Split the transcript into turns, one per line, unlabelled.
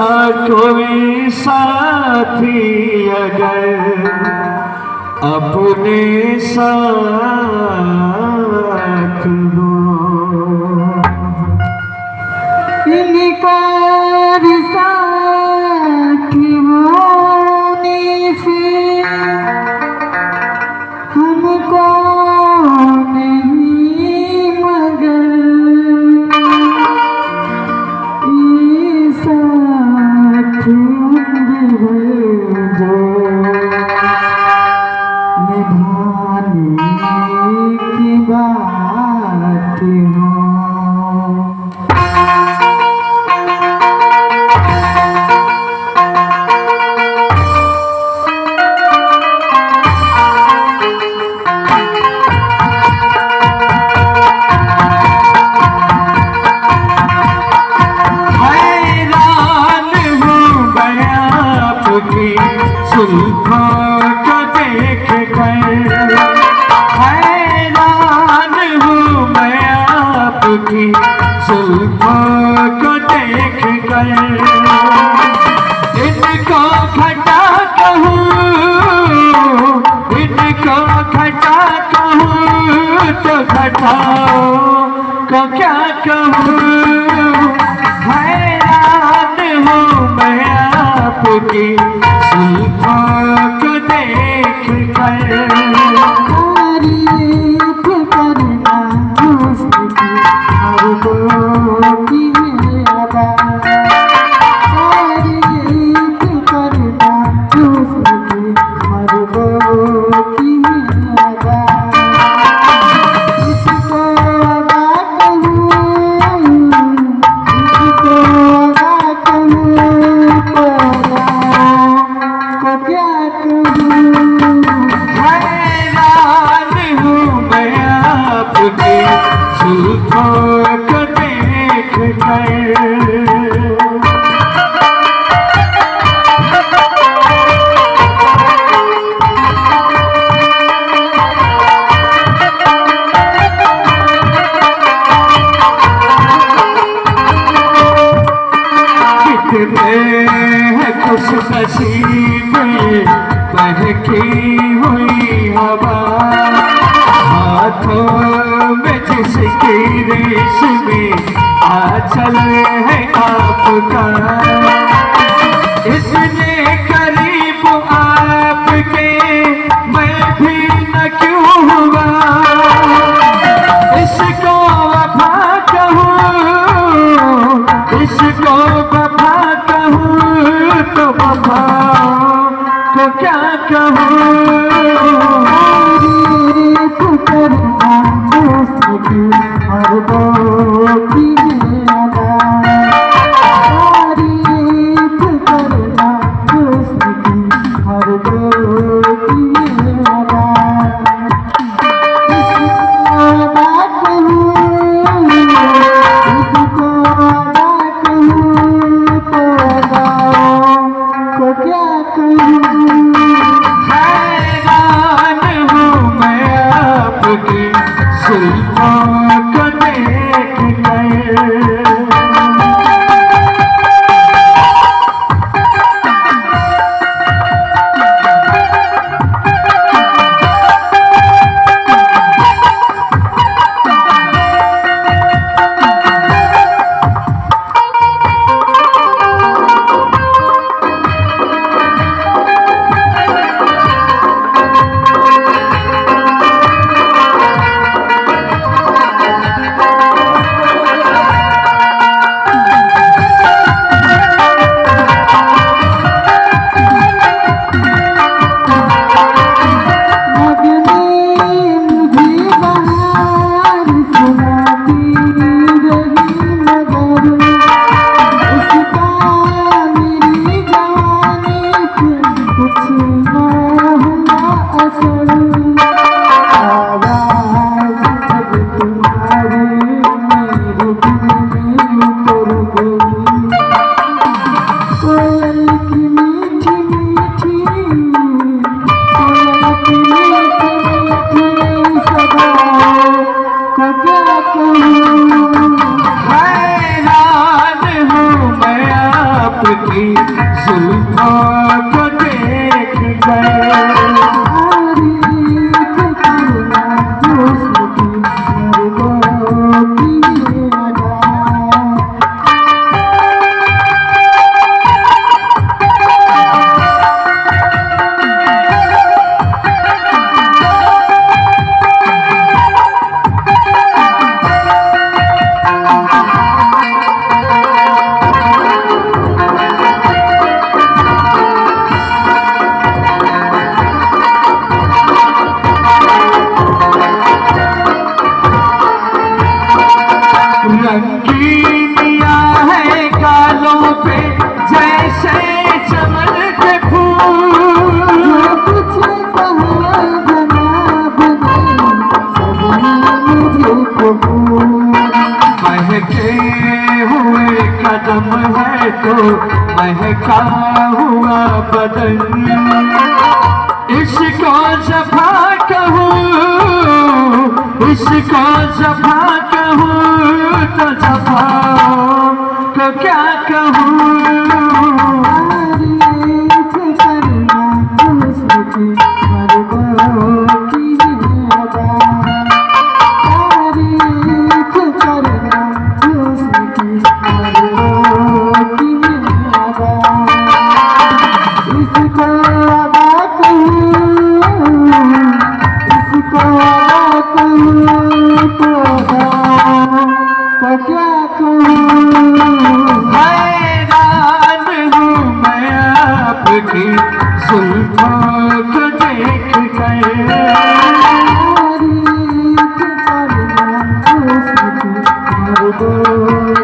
ऐसा कोई साथी अगर अपने साथ हो,
इनकार साथी होने से हमको नहीं, मगर ये साथ उम्र भर जो निभाने की बात हो।
जुल्फों को देख कर हैरान हूँ मैं आपकी जुल्फों को देख कर। इनको घटा कहूँ, इनको घटा कहूँ तो घटाओ को क्या कहूँ। हैरान हूँ मैं आपकी जुल्फों को देख कर।
तारीफ करना हुस्न की हर दो की अदा, तारीफ करना हुस्न की हर दो की अदा। इसको अदा कहूँ, इसको अदा कहूँ को क्या कहूँ।
हैरान हूँ मैं आपकी जुल्फों को देख कर। कितने हैं खुश नसीब बहकी हुई हवा, हाथों में जिसकी रेशमी आंचल है आपका। इतने करीब आपके मैं भी न क्यों हुआ। इसको वफा कहूँ, इसको वफा कहूँ तो वफा को क्या कहूँ।
तारीफ करना हुस्न की हर दो की अदा, तारीफ करना हुस्न की हर दो की अदा। इसको अदा कहूँ, इसको अदा कहूँ तो अदा को क्या कहूँ।
हैरान हूँ मैं आपकी जुल्फों को देख कर। जुल्फों को देख गए।
तारीफ करना हुस्न की मर्दों की अदा।
रंगीनिया है गालों पे जैसे चमन के फूल।
जो कुछ कहा जनाब ने सबने मुझे कबूल।
महके हुए कदम है तो महका हुआ बदन। इसको जफा कहूँ, इसको जफा कहूँ तो जफा को क्या कहूँ।
तारीफ करना हुस्न की मर्दों की अदा। तारीफ करना हुस्न की मर्दों की अदा। इसको अदा कहूँ, इसको अदा कहूँ तो क्या कहूँ।
हैरान हूँ मैं आपकी जुल्फों को देख कर।
तारीफ करना हुस्न की मर्दों